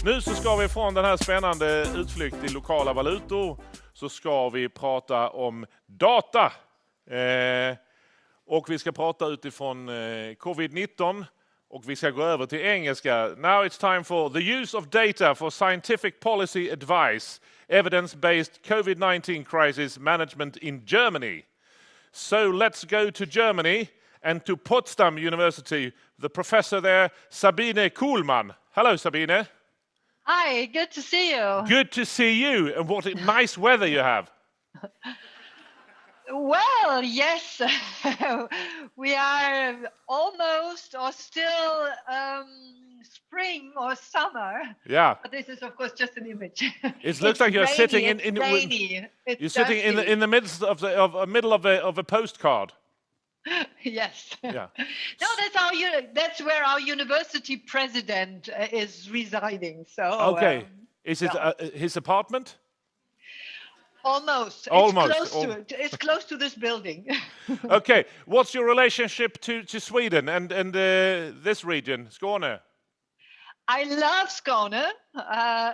Nu så ska vi från den här spännande utflykt i lokala valutor så ska vi prata om data. Och vi ska prata utifrån covid-19 och vi ska gå över till engelska. Now it's time for the use of data for scientific policy advice, evidence-based COVID-19 crisis management in Germany. So let's go to Germany and to Potsdam University. The professor there, Sabine Kuhlmann. Hello, Sabine. Hi, good to see you. Good to see you. And what nice weather you have. Well, yes, we are almost or still spring or summer. Yeah. But this is, of course, just an image. It looks like you're rainy, sitting it's rainy. You're sitting in the midst of the middle of a postcard. Yes. Yeah. No, that's where our university president is residing. So. Okay. Is it his apartment? Almost. It's close to this building. Okay. What's your relationship to Sweden and this region, Skåne? I love Skåne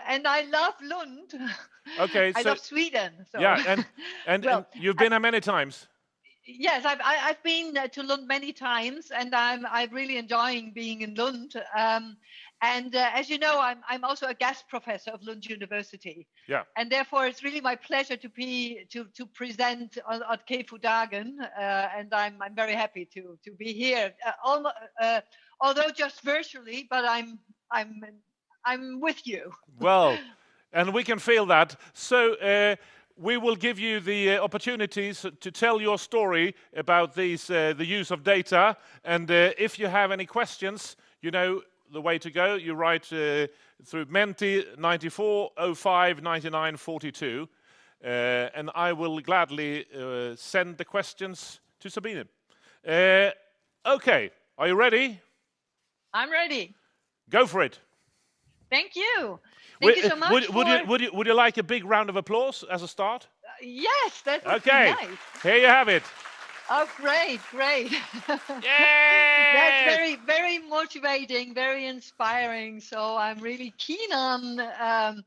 and I love Lund. Okay. I love Sweden. So. Yeah, and you've been there many times. Yes, I've been to Lund many times, and I'm really enjoying being in Lund. And as you know, I'm also a guest professor of Lund University. Yeah. And therefore, it's really my pleasure to present at KEFU dagen, and I'm very happy to be here. Although just virtually, but I'm with you. Well, and we can feel that. So. We will give you the opportunities to tell your story about the use of data. And if you have any questions, you know the way to go. You write through Menti 94 05 99 42. And I will gladly send the questions to Sabine. Okay, are you ready? I'm ready. Go for it. Thank you. Thank you so much. Would you like a big round of applause as a start? Yes, that would be nice. Here you have it. Oh, great. Yay! That's very, very motivating, very inspiring. So I'm really keen on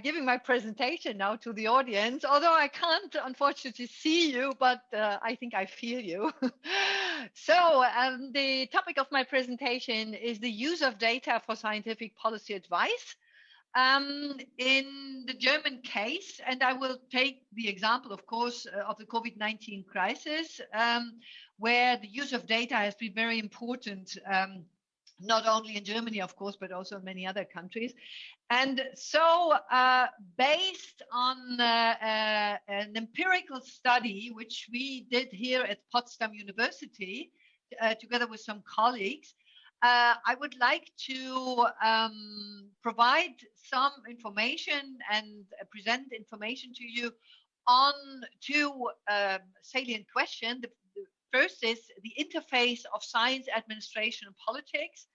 giving my presentation now to the audience, although I can't, unfortunately, see you, but I think I feel you. So the topic of my presentation is the use of data for scientific policy advice. In the German case, and I will take the example, of course, of the COVID-19 crisis, where the use of data has been very important, not only in Germany, of course, but also in many other countries. And so based on an empirical study, which we did here at Potsdam University, together with some colleagues, I would like to provide some information and present information to you on two salient questions. The first is the interface of science, administration, and politics.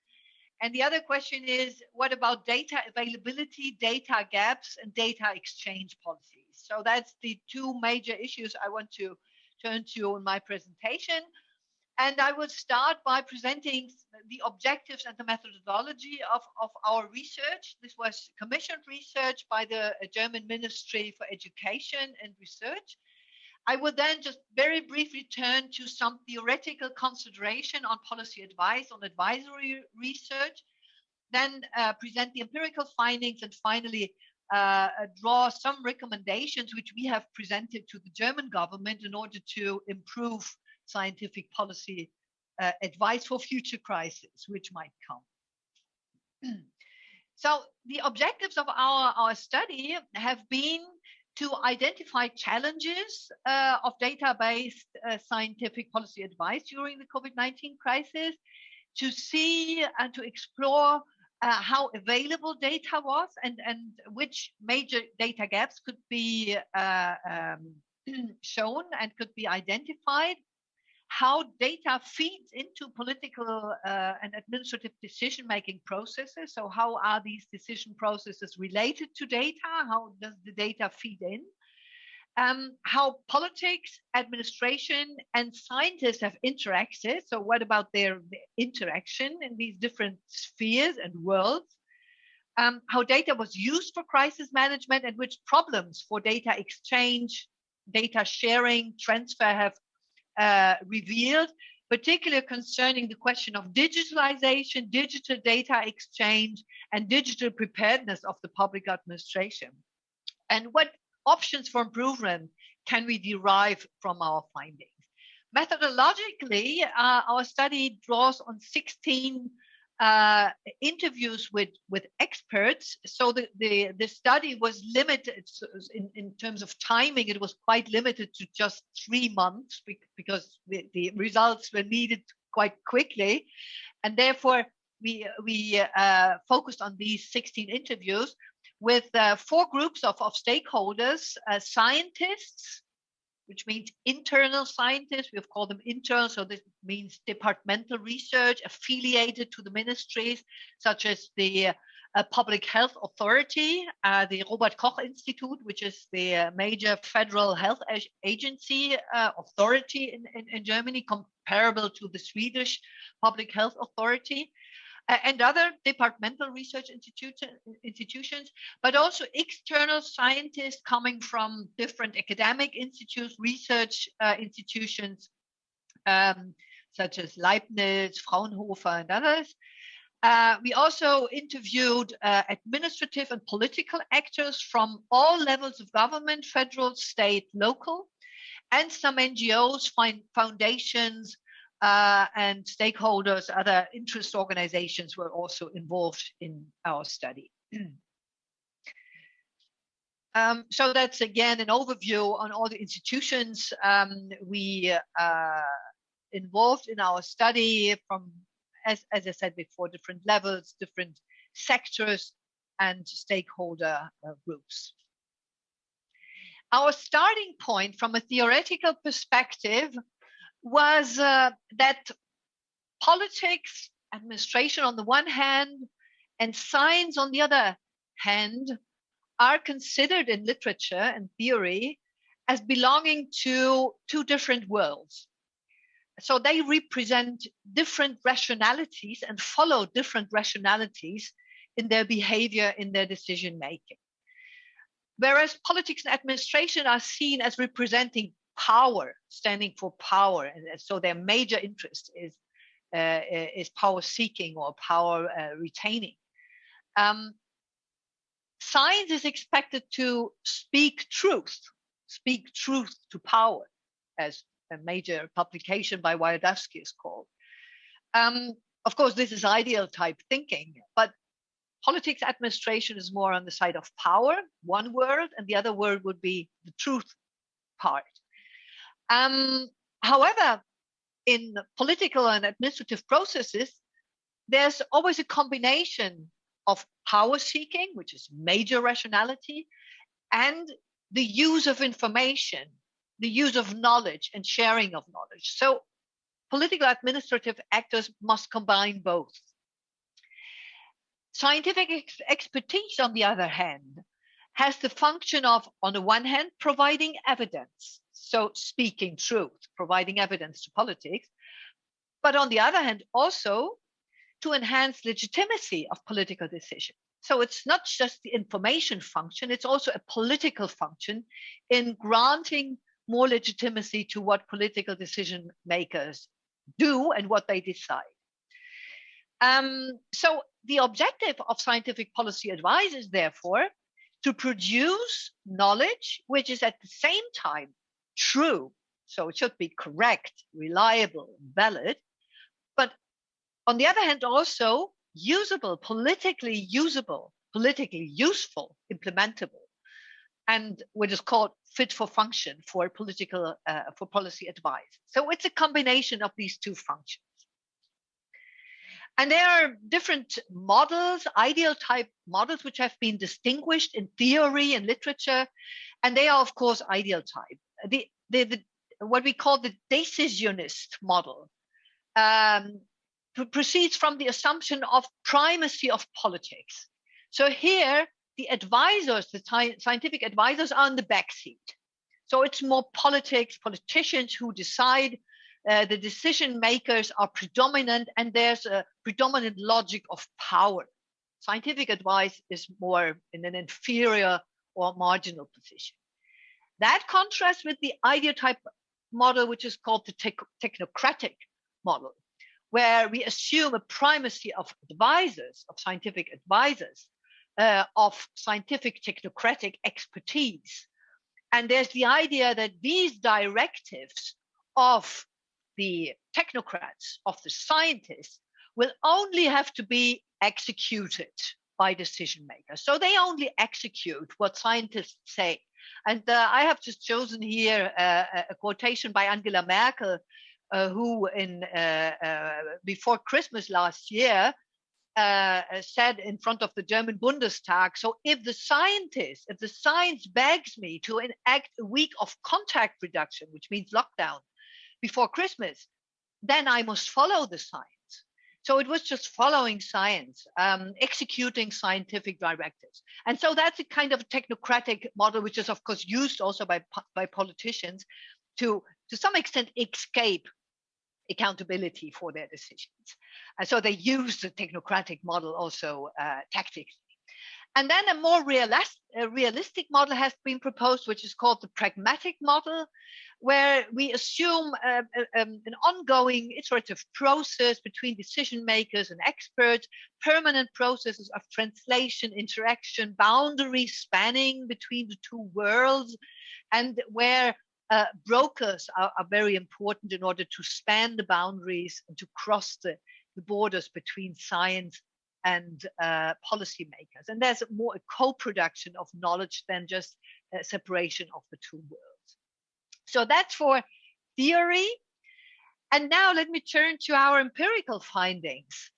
And the other question is, what about data availability, data gaps, and data exchange policies? So that's the two major issues I want to turn to in my presentation. And I will start by presenting the objectives and the methodology of our research. This was commissioned research by the German Ministry for Education and Research. I will then just very briefly turn to some theoretical consideration on policy advice, on advisory research, then present the empirical findings, and finally draw some recommendations which we have presented to the German government in order to improve scientific policy advice for future crises which might come. So the objectives of our study have been to identify challenges of data-based scientific policy advice during the COVID-19 crisis, to see and to explore how available data was and which major data gaps could be shown and could be identified, how data feeds into political and administrative decision-making processes. So how are these decision processes related to data? How does the data feed in? How politics, administration, and scientists have interacted. So what about their interaction in these different spheres and worlds? how data was used for crisis management, and which problems for data exchange, data sharing, transfer have revealed, particularly concerning the question of digitalization, digital data exchange, and digital preparedness of the public administration. And what options for improvement can we derive from our findings? Methodologically, our study draws on 16 interviews with experts. So the study was limited in terms of timing. It was quite limited to just 3 months because the results were needed quite quickly. And therefore, we focused on these 16 interviews with 4 groups of stakeholders, scientists, which means internal scientists. We've called them internal, so this means departmental research affiliated to the ministries, such as the Public Health Authority, the Robert Koch Institute, which is the major federal health agency authority in Germany, comparable to the Swedish Public Health Authority, and other departmental research institutions, but also external scientists coming from different academic institutes, research institutions, such as Leibniz, Fraunhofer, and others. We also interviewed administrative and political actors from all levels of government, federal, state, local, and some NGOs, foundations, and stakeholders, other interest organizations were also involved in our study. So that's again an overview on all the institutions we involved in our study from, as I said before, different levels, different sectors, and stakeholder groups. Our starting point from a theoretical perspective was that politics, administration on the one hand, and science on the other hand, are considered in literature and theory as belonging to 2 different worlds. So they represent different rationalities and follow different rationalities in their behavior, in their decision making. Whereas politics and administration are seen as representing power, standing for power, and so their major interest is power seeking or power retaining. Science is expected to speak truth to power, as a major publication by Wildavsky is called. Of course, this is ideal type thinking, but politics administration is more on the side of power, one word, and the other word would be the truth part. However, in political and administrative processes, there's always a combination of power seeking, which is major rationality, and the use of information, the use of knowledge and sharing of knowledge. So political administrative actors must combine both. Scientific expertise, on the other hand, has the function of, on the one hand, providing evidence, so speaking truth, providing evidence to politics, but on the other hand, also to enhance legitimacy of political decisions. So it's not just the information function, it's also a political function in granting more legitimacy to what political decision makers do and what they decide. So the objective of scientific policy advice is therefore to produce knowledge which is at the same time true, so it should be correct, reliable, valid, but on the other hand also usable, politically useful, implementable, and what is called fit for function for political for policy advice. So it's a combination of these 2 functions. And there are different models, ideal type models, which have been distinguished in theory and literature, and they are of course ideal type. The what we call the decisionist model proceeds from the assumption of primacy of politics. So here, the advisors, the scientific advisors, are in the backseat. So it's more politicians who decide. The decision makers are predominant, and there's a predominant logic of power. scientific advice is more in an inferior or marginal position. That contrasts with the ideotype model, which is called the technocratic model, where we assume a primacy of advisors, of scientific advisors, of scientific technocratic expertise. And there's the idea that these directives of the technocrats, of the scientists, will only have to be executed by decision makers. So they only execute what scientists say. And I have just chosen here a quotation by Angela Merkel, who before Christmas last year said in front of the German Bundestag, so if the science begs me to enact a week of contact reduction, which means lockdown, before Christmas, then I must follow the science. So it was just following science, executing scientific directives. And so that's a kind of technocratic model, which is, of course, used also by politicians to some extent escape accountability for their decisions. And so they use the technocratic model also tactically. And then a more realistic model has been proposed, which is called the pragmatic model, where we assume an ongoing iterative process between decision makers and experts, permanent processes of translation, interaction, boundary spanning between the two worlds, and where brokers are very important in order to span the boundaries and to cross the borders between science and policymakers. And there's more a co-production of knowledge than just a separation of the two worlds. So that's for theory. And now let me turn to our empirical findings.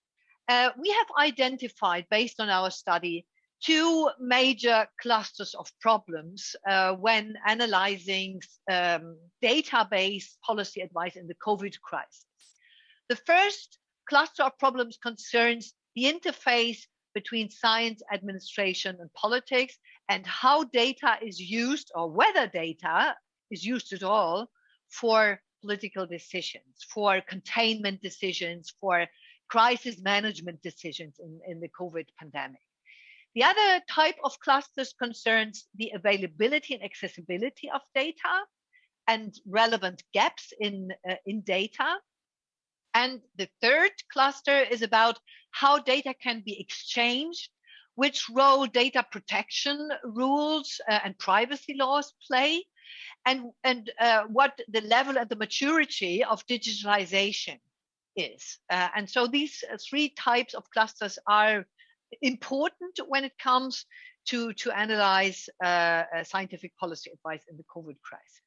We have identified, based on our study, two major clusters of problems when analyzing data-based policy advice in the COVID crisis. The first cluster of problems concerns the interface between science, administration, and politics, and how data is used, or whether data is used at all, for political decisions, for containment decisions, for crisis management decisions in the COVID pandemic. The other type of clusters concerns the availability and accessibility of data and relevant gaps in data. And the third cluster is about how data can be exchanged, which role data protection rules and privacy laws play, and what the level and the maturity of digitalization is. And so these three types of clusters are important when it comes to analyze scientific policy advice in the COVID crisis.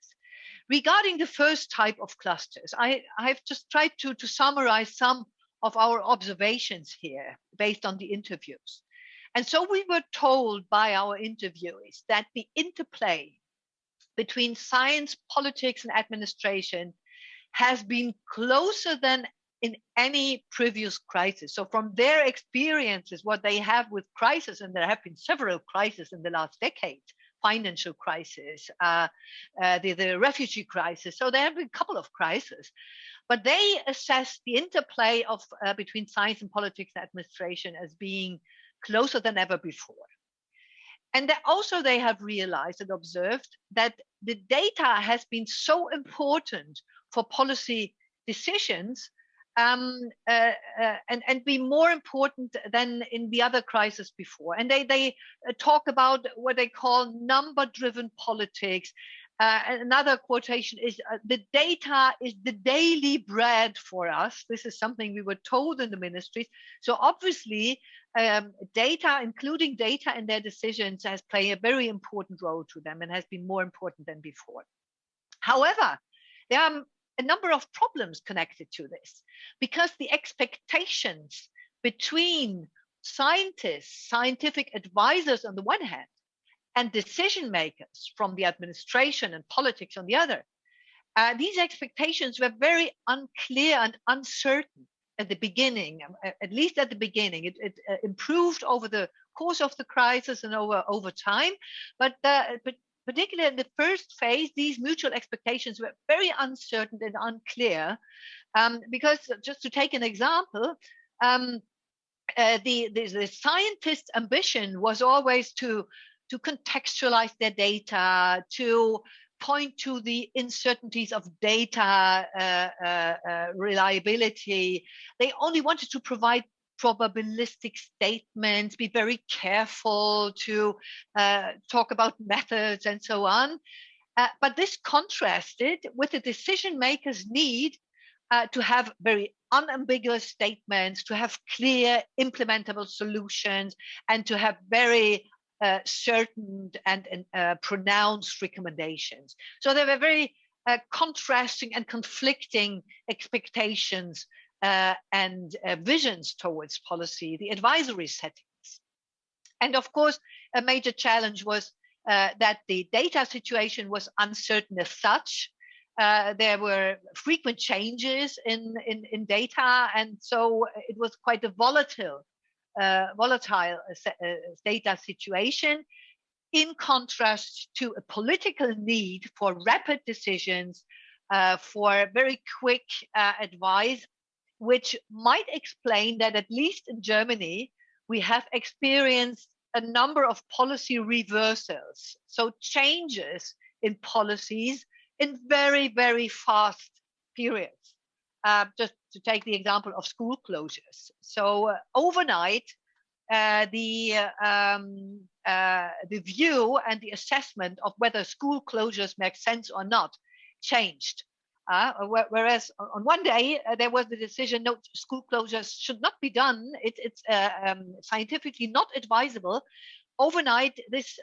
Regarding the first type of clusters, I've just tried to summarize some of our observations here based on the interviews. And so we were told by our interviewees that the interplay between science, politics, and administration has been closer than in any previous crisis. So from their experiences, what they have with crisis, and there have been several crises in the last decade, financial crisis, the refugee crisis. So there have been a couple of crises, but they assess the interplay of between science and politics and administration as being closer than ever before. And that also they have realized and observed that the data has been so important for policy decisions and be more important than in the other crises before. And they talk about what they call number-driven politics. Another quotation is, the data is the daily bread for us. This is something we were told in the ministries. So obviously, data, including data in their decisions, has played a very important role to them and has been more important than before. However, there are a number of problems connected to this, because the expectations between scientists, scientific advisors on the one hand, and decision makers from the administration and politics on the other, these expectations were very unclear and uncertain at the beginning. At least at the beginning, it improved over the course of the crisis and over time, but particularly in the first phase, these mutual expectations were very uncertain and unclear, because, just to take an example, the scientist's ambition was always to contextualize their data, to point to the uncertainties of data reliability. They only wanted to provide probabilistic statements, be very careful to talk about methods and so on. But this contrasted with the decision makers' need to have very unambiguous statements, to have clear implementable solutions, and to have very certain and pronounced recommendations. So there were very contrasting and conflicting expectations and visions towards policy, the advisory settings. And of course, a major challenge was that the data situation was uncertain as such. There were frequent changes in data, and so it was quite a volatile data situation, in contrast to a political need for rapid decisions, for very quick advice, which might explain that at least in Germany, we have experienced a number of policy reversals, so changes in policies in very, very fast periods. Just to take the example of school closures. So overnight, the view and the assessment of whether school closures make sense or not changed. Whereas on one day there was the decision, no, school closures should not be done. It's scientifically not advisable. Overnight, this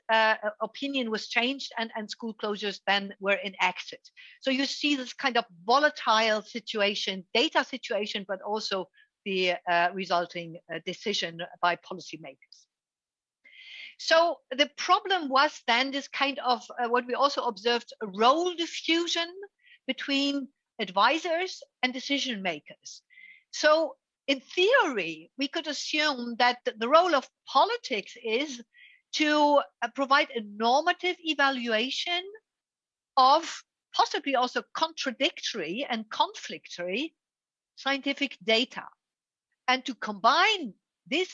opinion was changed, and school closures then were enacted. So you see this kind of volatile situation, data situation, but also the resulting decision by policymakers. So the problem was then this kind of what we also observed, a role diffusion between advisors and decision makers. So in theory, we could assume that the role of politics is to provide a normative evaluation of possibly also contradictory and conflictory scientific data, and to combine this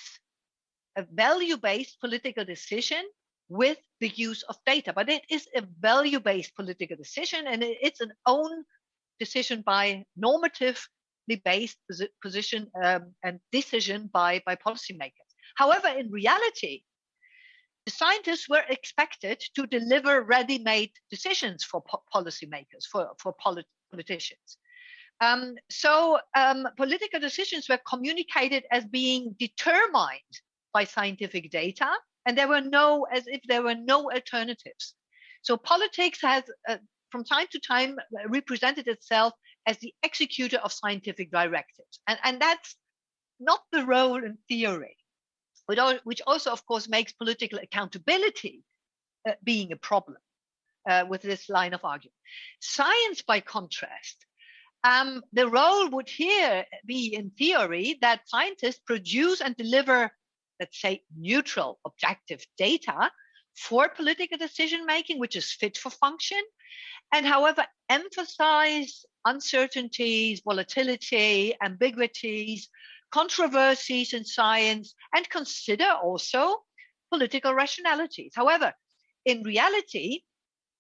value-based political decision with the use of data. But it is a value-based political decision, and it's an own decision by normatively based position and decision by policymakers. However, in reality, the scientists were expected to deliver ready-made decisions for policymakers, for politicians. So political decisions were communicated as being determined by scientific data, and as if there were no alternatives. So politics has, from time to time, represented itself as the executor of scientific directives, and that's not the role in theory, which also, of course, makes political accountability being a problem with this line of argument. Science, by contrast, the role would here be, in theory, that scientists produce and deliver, let's say, neutral, objective data for political decision making, which is fit for function, and however, emphasize uncertainties, volatility, ambiguities, controversies in science, and consider also political rationalities. However, in reality,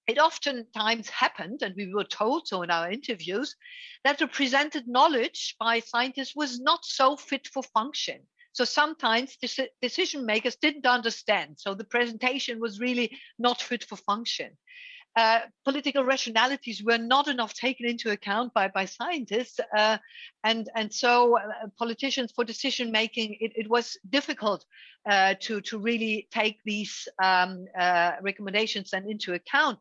it oftentimes happened, and we were told so in our interviews, that the presented knowledge by scientists was not so fit for function. So sometimes decision makers didn't understand. So the presentation was really not fit for function. Political rationalities were not enough taken into account by scientists, and so politicians, for decision making, it was difficult to really take these recommendations then into account.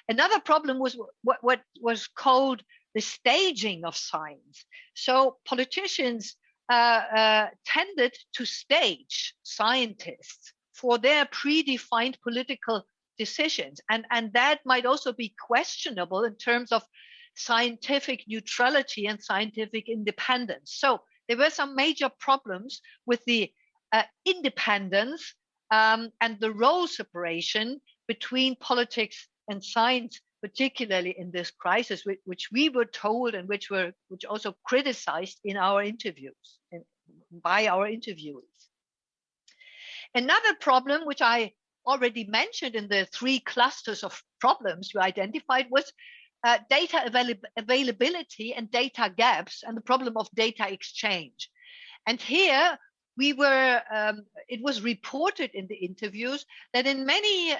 Another problem was what was called the staging of science. So politicians tended to stage scientists for their predefined political decisions, and that might also be questionable in terms of scientific neutrality and scientific independence. So there were some major problems with the independence and the role separation between politics and science, particularly in this crisis, which we were told and which also criticized in our interviews by our interviewees. Another problem, which I already mentioned in the 3 clusters of problems we identified, was data availability and data gaps, and the problem of data exchange. And here it was reported in the interviews that in many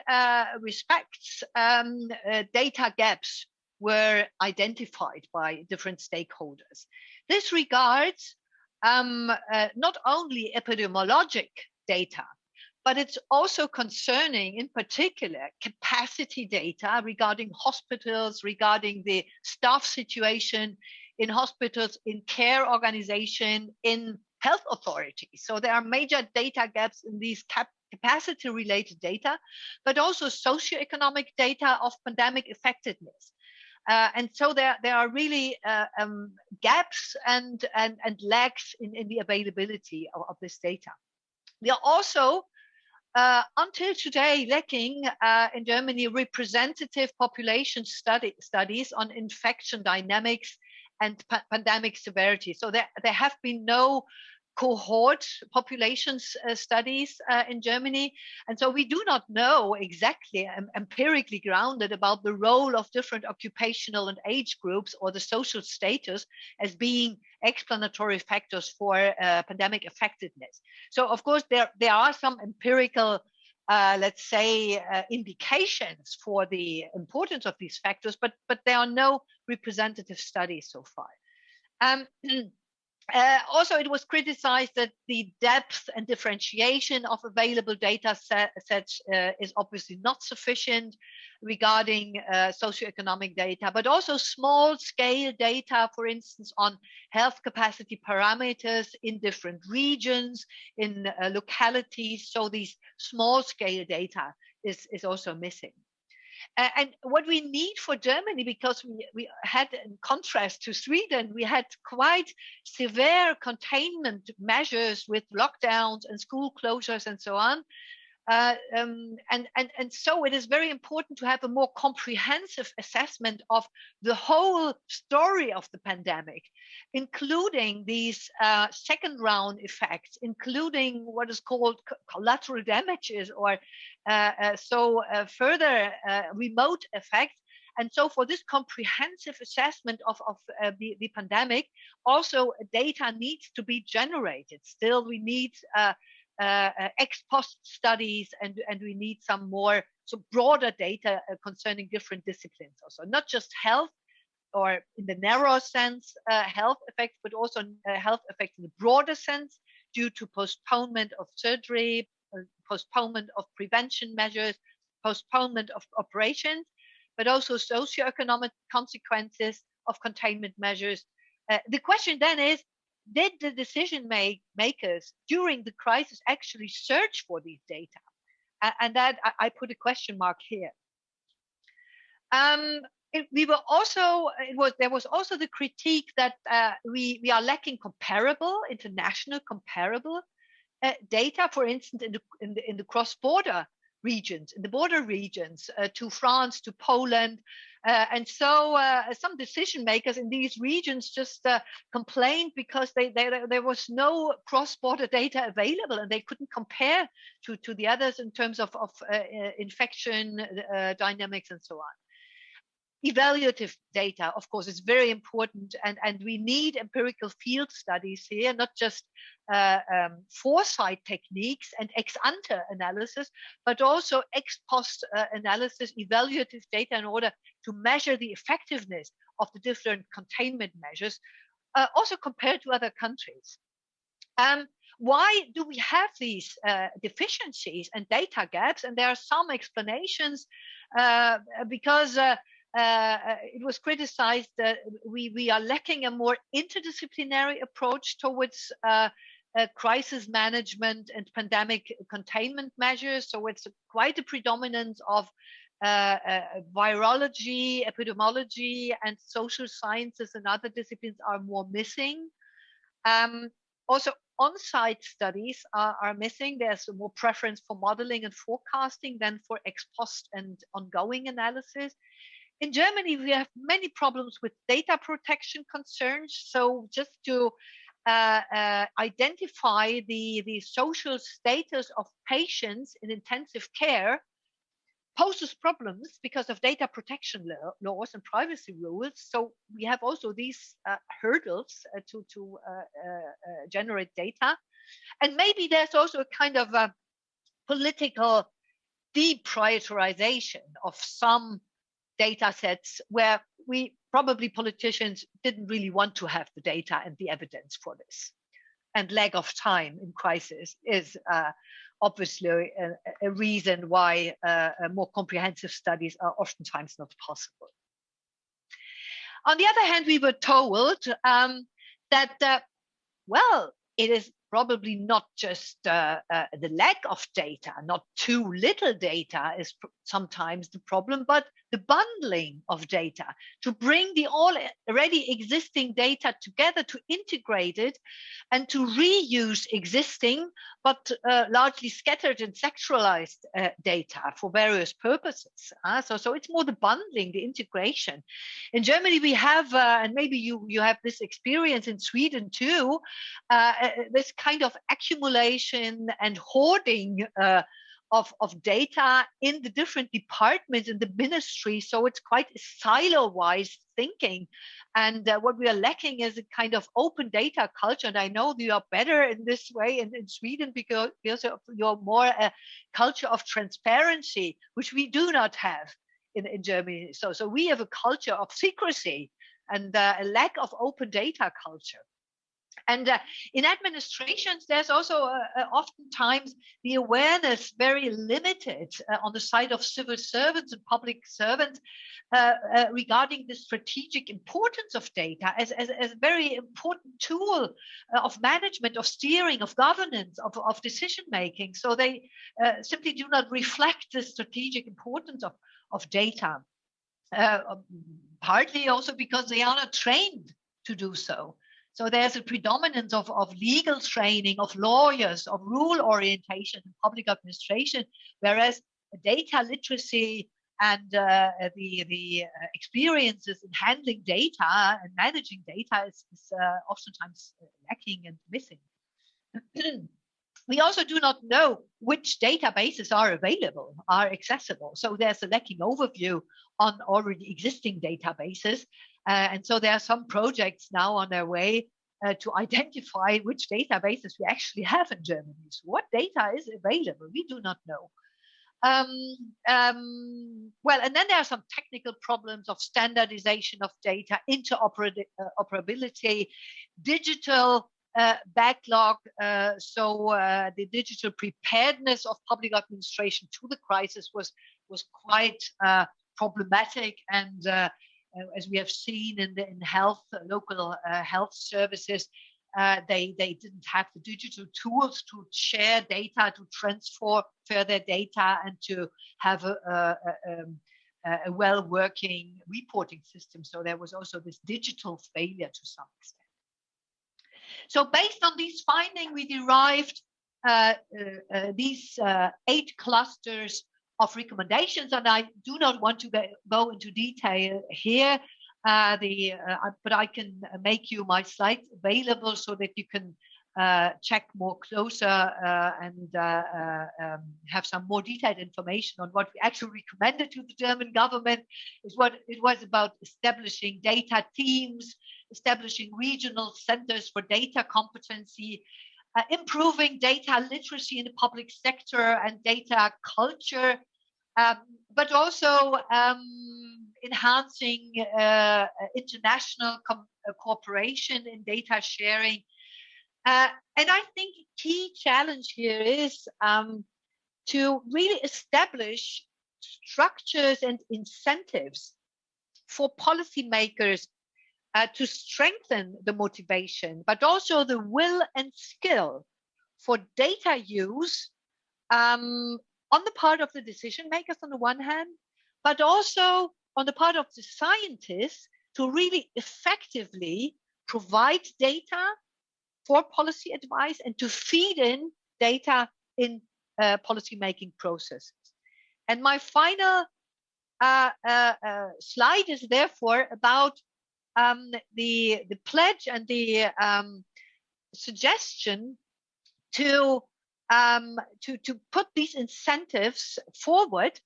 respects, data gaps were identified by different stakeholders. This regards not only epidemiologic data, but it's also concerning, in particular, capacity data regarding hospitals, regarding the staff situation in hospitals, in care organization, in health authorities. So there are major data gaps in these capacity-related data, but also socioeconomic data of pandemic effectiveness. And so there are really gaps and lags in the availability of this data. We are also, until today, lacking in Germany representative population studies on infection dynamics and pandemic severity. So there have been no cohort populations studies in Germany. And so we do not know exactly, empirically grounded, about the role of different occupational and age groups or the social status as being explanatory factors for pandemic effectiveness. So of course, there are some empirical let's say, indications for the importance of these factors, but there are no representative studies so far. Also, it was criticized that the depth and differentiation of available data sets is obviously not sufficient regarding socioeconomic data, but also small scale data, for instance, on health capacity parameters in different regions, in localities. So these small scale data is also missing. And what we need for Germany, because we had, in contrast to Sweden, we had quite severe containment measures with lockdowns and school closures and so on. And so it is very important to have a more comprehensive assessment of the whole story of the pandemic, including these second round effects, including what is called collateral damages or further remote effects. And so for this comprehensive assessment of the pandemic, also data needs to be generated. Still, we need ex post studies, and we need some more broader data concerning different disciplines also, not just health or in the narrow sense health effects, but also health effects in the broader sense due to postponement of surgery, postponement of prevention measures, postponement of operations, but also socioeconomic consequences of containment measures. The question then is, did the decision makers during the crisis actually search for these data? And that I put a question mark here. There was also the critique that we are lacking international comparable data, for instance, in the cross-border regions, in the border regions to France, to Poland. And so some decision makers in these regions just complained because there was no cross-border data available, and they couldn't compare to the others in terms of infection dynamics and so on. Evaluative data, of course, is very important, and we need empirical field studies here, not just foresight techniques and ex ante analysis, but also ex post analysis, evaluative data, in order to measure the effectiveness of the different containment measures, also compared to other countries. Why do we have these deficiencies and data gaps? And there are some explanations because it was criticized that we are lacking a more interdisciplinary approach towards crisis management and pandemic containment measures. So it's quite a predominance of virology, epidemiology, and social sciences and other disciplines are more missing. Also, on-site studies are missing. There's more preference for modeling and forecasting than for ex post and ongoing analysis. In Germany, we have many problems with data protection concerns. So just to identify the social status of patients in intensive care poses problems because of data protection laws and privacy rules. So we have also these hurdles to generate data. And maybe there's also a kind of a political deprioritization of some data sets where politicians didn't really want to have the data and the evidence for this. And lack of time in crisis is obviously a reason why more comprehensive studies are oftentimes not possible. On the other hand, we were told that, it is probably not just the lack of data, not too little data is sometimes the problem, but the bundling of data, to bring the already existing data together, to integrate it and to reuse existing but largely scattered and sectoralized data for various purposes. So it's more the bundling, the integration. In Germany, we have, and maybe you have this experience in Sweden too, this kind of accumulation and hoarding of data in the different departments in the ministry. So it's quite silo-wise thinking. And what we are lacking is a kind of open data culture. And I know you are better in this way in Sweden because you're more a culture of transparency, which we do not have in Germany. So we have a culture of secrecy and a lack of open data culture. And in administrations, there's also oftentimes the awareness very limited on the side of civil servants and public servants regarding the strategic importance of data as a very important tool of management, of steering, of governance, of decision making. So they simply do not reflect the strategic importance of data, partly also because they are not trained to do so. So there's a predominance of legal training, of lawyers, of rule orientation in public administration, whereas data literacy and the experiences in handling data and managing data is oftentimes lacking and missing. We also do not know which databases are available, are accessible. So there's a lacking overview on already existing databases. And so there are some projects now on their way to identify which databases we actually have in Germany. So what data is available? We do not know. And then there are some technical problems of standardization of data, interoperability, digital backlog. So the digital preparedness of public administration to the crisis was quite problematic, and as we have seen in health, local health services, they didn't have the digital tools to share data, to transfer their data, and to have a well-working reporting system. So there was also this digital failure to some extent. So based on these findings, we derived these 8 clusters of recommendations, and I do not want to go into detail here, but I can make you my slides available so that you can check more closer and have some more detailed information on what we actually recommended to the German government. It was about establishing data teams, establishing regional centers for data competency, improving data literacy in the public sector and data culture, but also enhancing international cooperation in data sharing. And I think a key challenge here is to really establish structures and incentives for policymakers to strengthen the motivation, but also the will and skill for data use on the part of the decision makers on the one hand, but also on the part of the scientists to really effectively provide data for policy advice and to feed in data in policy-making processes. And my final slide is therefore about the pledge and the suggestion to put these incentives forward,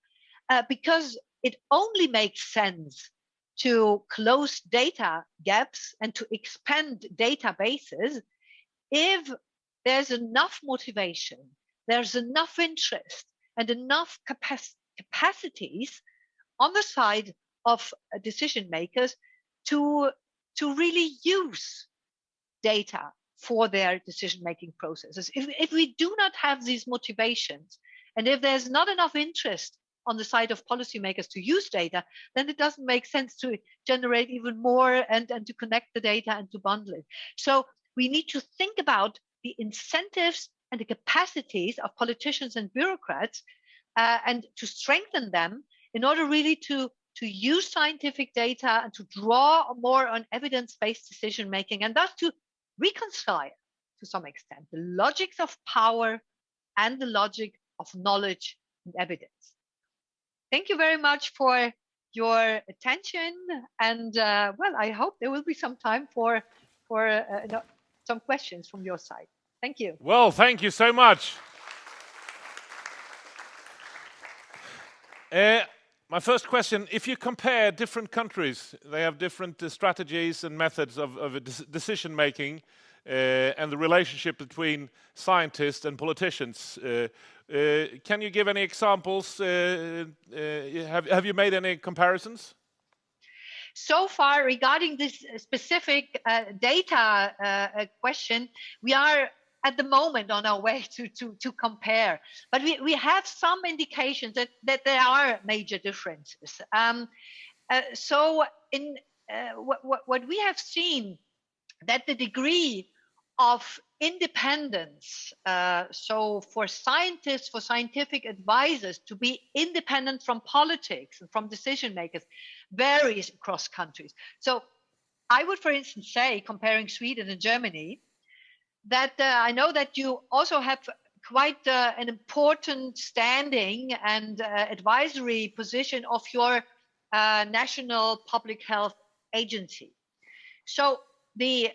because it only makes sense to close data gaps and to expand databases if there's enough motivation, there's enough interest, and enough capacities on the side of decision makers to really use data for their decision-making processes. If we do not have these motivations, and if there's not enough interest on the side of policymakers to use data, then it doesn't make sense to generate even more and to connect the data and to bundle it. So we need to think about the incentives and the capacities of politicians and bureaucrats, and to strengthen them in order really to use scientific data and to draw more on evidence-based decision-making, and thus to reconcile to some extent the logics of power and the logic of knowledge and evidence. Thank you very much for your attention, and well, I hope there will be some time for some questions from your side. Thank you. Well, thank you so much. My first question, if you compare different countries, they have different strategies and methods of decision making, and the relationship between scientists and politicians. Can you give any examples? Have you made any comparisons? So far, regarding this specific data question, we are at the moment on our way to compare. But we have some indications that there are major differences. So in what we have seen, that the degree of independence, so for scientists, for scientific advisors to be independent from politics and from decision makers, varies across countries. So I would, for instance, say, comparing Sweden and Germany, that I know that you also have quite an important standing and advisory position of your national public health agency. So the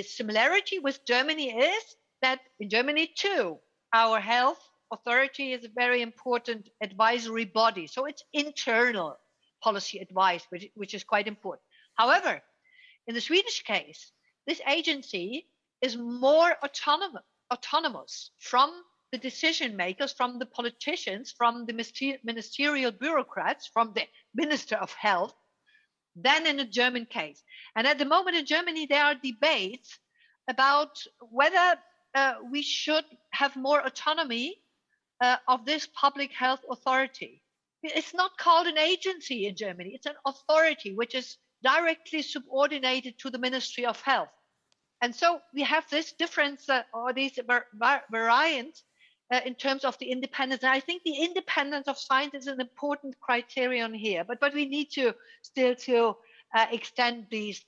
similarity with Germany is that in Germany too, our health authority is a very important advisory body. So it's internal policy advice, which is quite important. However, in the Swedish case, this agency is more autonomous from the decision makers, from the politicians, from the ministerial bureaucrats, from the Minister of Health, than in the German case. And at the moment in Germany, there are debates about whether we should have more autonomy of this public health authority. It's not called an agency in Germany. It's an authority which is directly subordinated to the Ministry of Health. And so we have this difference or these variants in terms of the independence. And I think the independence of science is an important criterion here. But we need to still extend these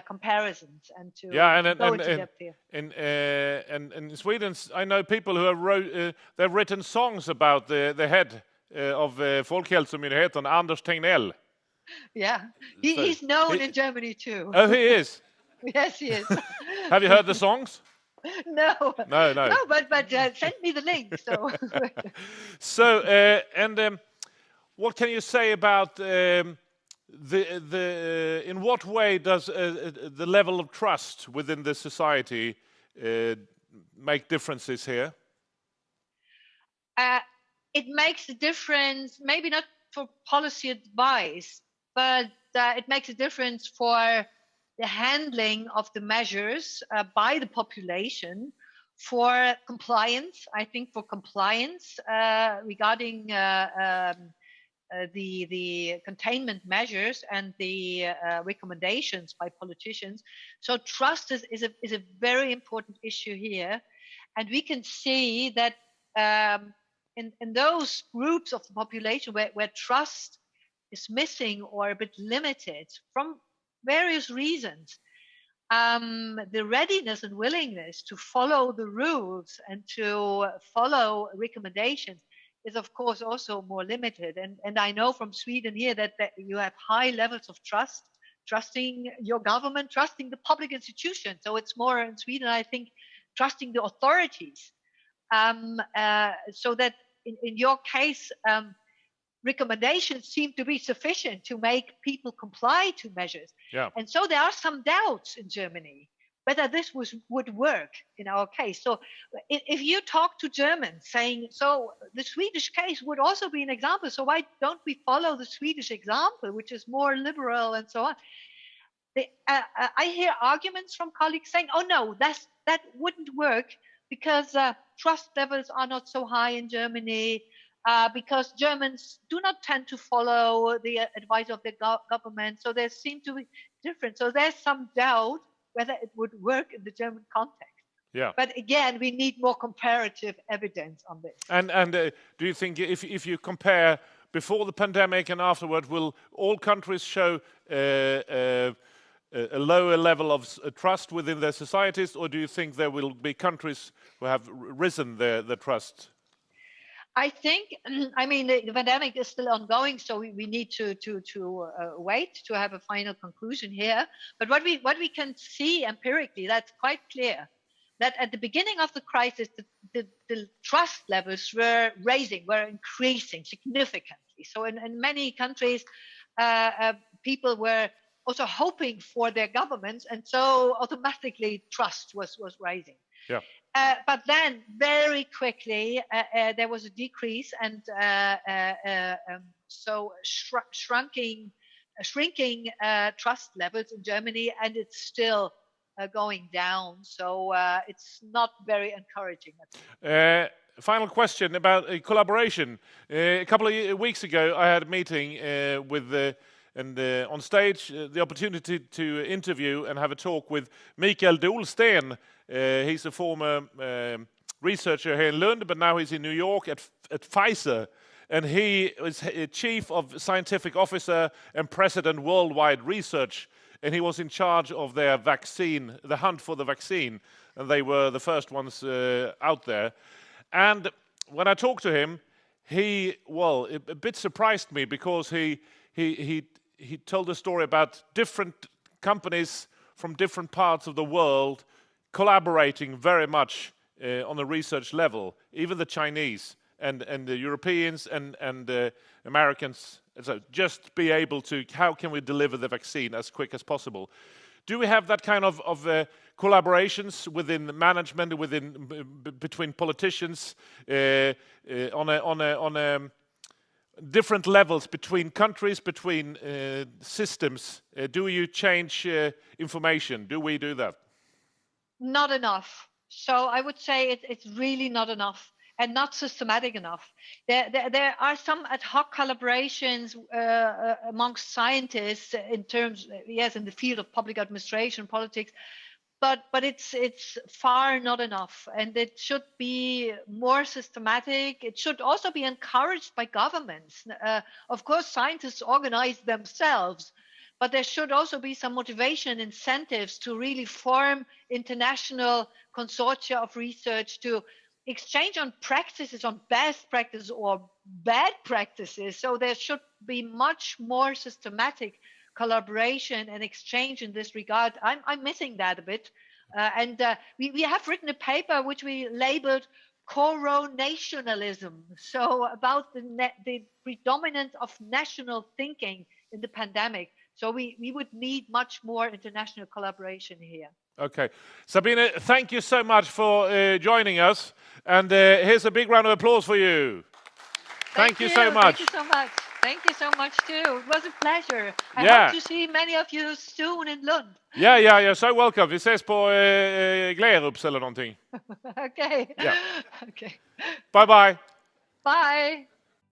comparisons and to go into depth here. And in Sweden, I know people who have they've written songs about the head of Folkhälsomyndigheten, Anders Tegnell. Yeah, he's known in Germany too. Oh, he is. Yes, he is. Have you heard the songs? No. But send me the link. So, what can you say about in what way does the level of trust within the society make differences here? It makes a difference, maybe not for policy advice, but it makes a difference for the handling of the measures by the population, for compliance. I think for compliance regarding the containment measures and the recommendations by politicians. So trust is a very important issue here, and we can see that in those groups of the population where trust is missing or a bit limited from various reasons, the readiness and willingness to follow the rules and to follow recommendations is of course also more limited. And I know from Sweden here that you have high levels of trust trusting your government, trusting the public institution. So it's more in Sweden, I think, trusting the authorities. So that in your case, recommendations seem to be sufficient to make people comply to measures. Yeah. And so there are some doubts in Germany whether this would work in our case. So if you talk to Germans saying, so the Swedish case would also be an example, so why don't we follow the Swedish example, which is more liberal and so on? I hear arguments from colleagues saying, oh no, that wouldn't work because trust levels are not so high in Germany, because Germans do not tend to follow the advice of the government. So there seem to be different. So there's some doubt whether it would work in the German context. Yeah. But again, we need more comparative evidence on this. And do you think if you compare before the pandemic and afterward, will all countries show a lower level of trust within their societies, or do you think there will be countries who have risen the trust? I think, I mean, the pandemic is still ongoing, so we need to wait to have a final conclusion here. But what we can see empirically, that's quite clear, that at the beginning of the crisis, the trust levels were increasing significantly. So in many countries, people were also hoping for their governments, and so automatically trust was rising. Yeah. But then very quickly there was a decrease, and so shrinking trust levels in Germany, and it's still going down. So it's not very encouraging. Final question about collaboration. A couple of weeks ago, I had a meeting with on stage the opportunity to interview and have a talk with Mikael Dolsten. He's a former researcher here in Lund, but now he's in New York at Pfizer. And he is chief of scientific officer and president worldwide research. And he was in charge of their vaccine, the hunt for the vaccine. And they were the first ones out there. And when I talked to him, he a bit surprised me, because he told a story about different companies from different parts of the world collaborating very much on a research level, even the Chinese and the Europeans and the Americans. So just be able to, how can we deliver the vaccine as quick as possible? Do we have that kind of collaborations within management, between politicians, on different levels, between countries, between systems? Do you change information? Do we do that? Not enough. So I would say it's really not enough, and not systematic enough. There are some ad hoc collaborations amongst scientists in terms, yes, in the field of public administration, politics, but it's far not enough, and it should be more systematic. It should also be encouraged by governments. Of course, scientists organize themselves, but there should also be some motivation, incentives to really form international consortia of research, to exchange on practices, on best practices or bad practices. So there should be much more systematic collaboration and exchange in this regard. I'm missing that a bit. We have written a paper which we labeled coronationalism. So about the predominance of national thinking in the pandemic. So we would need much more international collaboration here. Okay. Sabine, thank you so much for joining us. And here's a big round of applause for you. Thank you so much. Thank you so much. Thank you so much too. It was a pleasure. I hope to see many of you soon in Lund. Yeah, you're so welcome. Vi ses på Glerups eller någonting. Okay. Yeah. Okay. Bye. Bye.